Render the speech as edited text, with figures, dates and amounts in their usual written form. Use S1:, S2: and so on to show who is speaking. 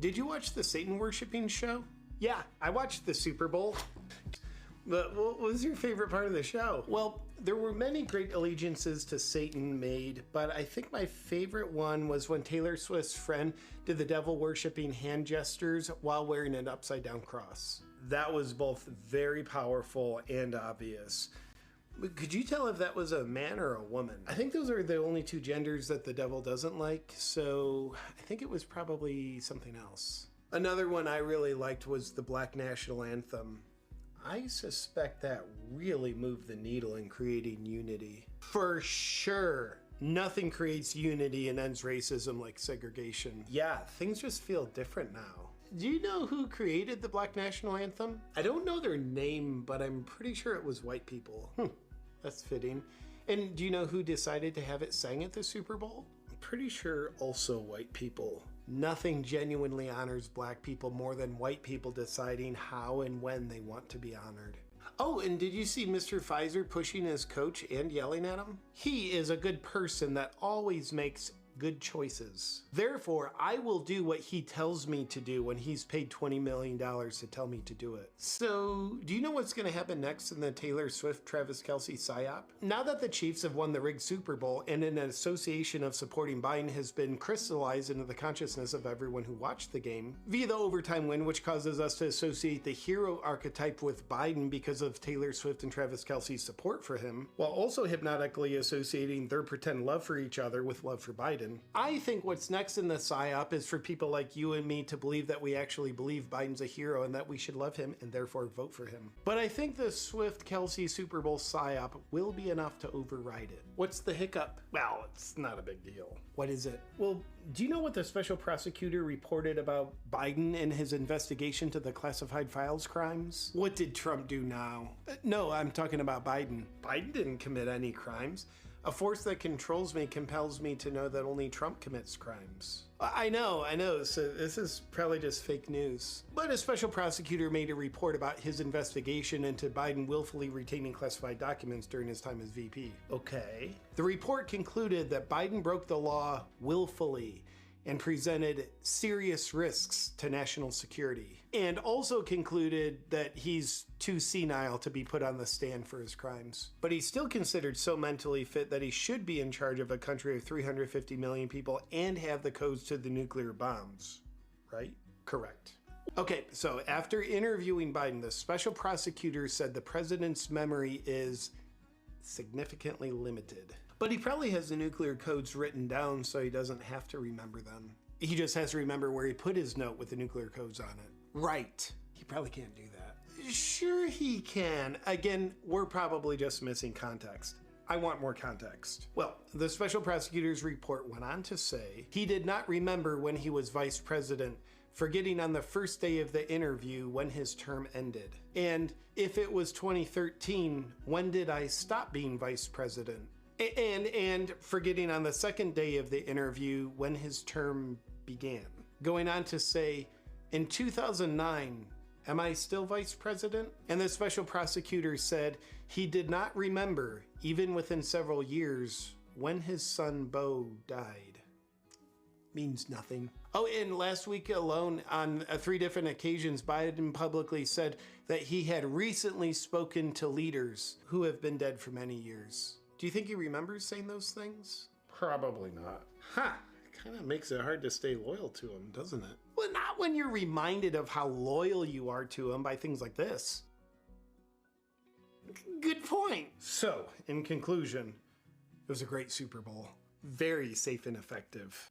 S1: did you watch the Satan worshipping show? Yeah, I watched the Super Bowl. But what was your favorite part of the show? Well, there were many great allegiances to Satan made, but I think my favorite one was when Taylor Swift's friend did the devil worshipping hand gestures while wearing an upside down cross. That was both very powerful and obvious. But could you tell if that was a man or a woman? I think those are the only two genders that the devil doesn't like, so I think it was probably something else. Another one I really liked was the Black National Anthem. I suspect that really moved the needle in creating unity. For sure, nothing creates unity and ends racism like segregation. Yeah, things just feel different now. Do you know who created the Black National Anthem? I don't know their name, but I'm pretty sure it was white people. That's fitting. And do you know who decided to have it sang at the Super Bowl? I'm pretty sure also white people. Nothing genuinely honors black people more than white people deciding how and when they want to be honored. Oh, and did you see Mr. Pfizer pushing his coach and yelling at him? He is a good person that always makes good choices. Therefore, I will do what he tells me to do when he's paid $20 million to tell me to do it. So, do you know what's going to happen next in the Taylor Swift-Travis Kelce psyop? Now that the Chiefs have won the rigged Super Bowl and an association of supporting Biden has been crystallized into the consciousness of everyone who watched the game, via the overtime win, which causes us to associate the hero archetype with Biden because of Taylor Swift and Travis Kelce's support for him, while also hypnotically associating their pretend love for each other with love for Biden. I think what's next in the psyop is for people like you and me to believe that we actually believe Biden's a hero and that we should love him and therefore vote for him. But I think the Swift-Kelce Super Bowl psyop will be enough to override it. What's the hiccup? Well, it's not a big deal. What is it? Well, do you know what the special prosecutor reported about Biden and his investigation to the classified files crimes? What did Trump do now? No, I'm talking about Biden. Biden didn't commit any crimes. A force that controls me compels me to know that only Trump commits crimes. I know, so this is probably just fake news. But a special prosecutor made a report about his investigation into Biden willfully retaining classified documents during his time as VP. Okay. The report concluded that Biden broke the law willfully and presented serious risks to national security, and also concluded that he's too senile to be put on the stand for his crimes. But he's still considered so mentally fit that he should be in charge of a country of 350 million people and have the codes to the nuclear bombs, right? Correct. Okay, so after interviewing Biden, the special prosecutor said the president's memory is significantly limited. But he probably has the nuclear codes written down so he doesn't have to remember them. He just has to remember where he put his note with the nuclear codes on it. Right. He probably can't do that. Sure he can. Again, we're probably just missing context. I want more context. Well, the special prosecutor's report went on to say he did not remember when he was vice president, forgetting on the first day of the interview when his term ended. And if it was 2013, when did I stop being vice president? And forgetting on the second day of the interview when his term began. Going on to say, in 2009, am I still vice president? And the special prosecutor said he did not remember, even within several years, when his son Beau died. Means nothing. Oh, and last week alone, on 3 different occasions, Biden publicly said that he had recently spoken to leaders who have been dead for many years. Do you think he remembers saying those things? Probably not. It kind of makes it hard to stay loyal to him, doesn't it? Well, not when you're reminded of how loyal you are to him by things like this. Good point. So, in conclusion, it was a great Super Bowl. Very safe and effective.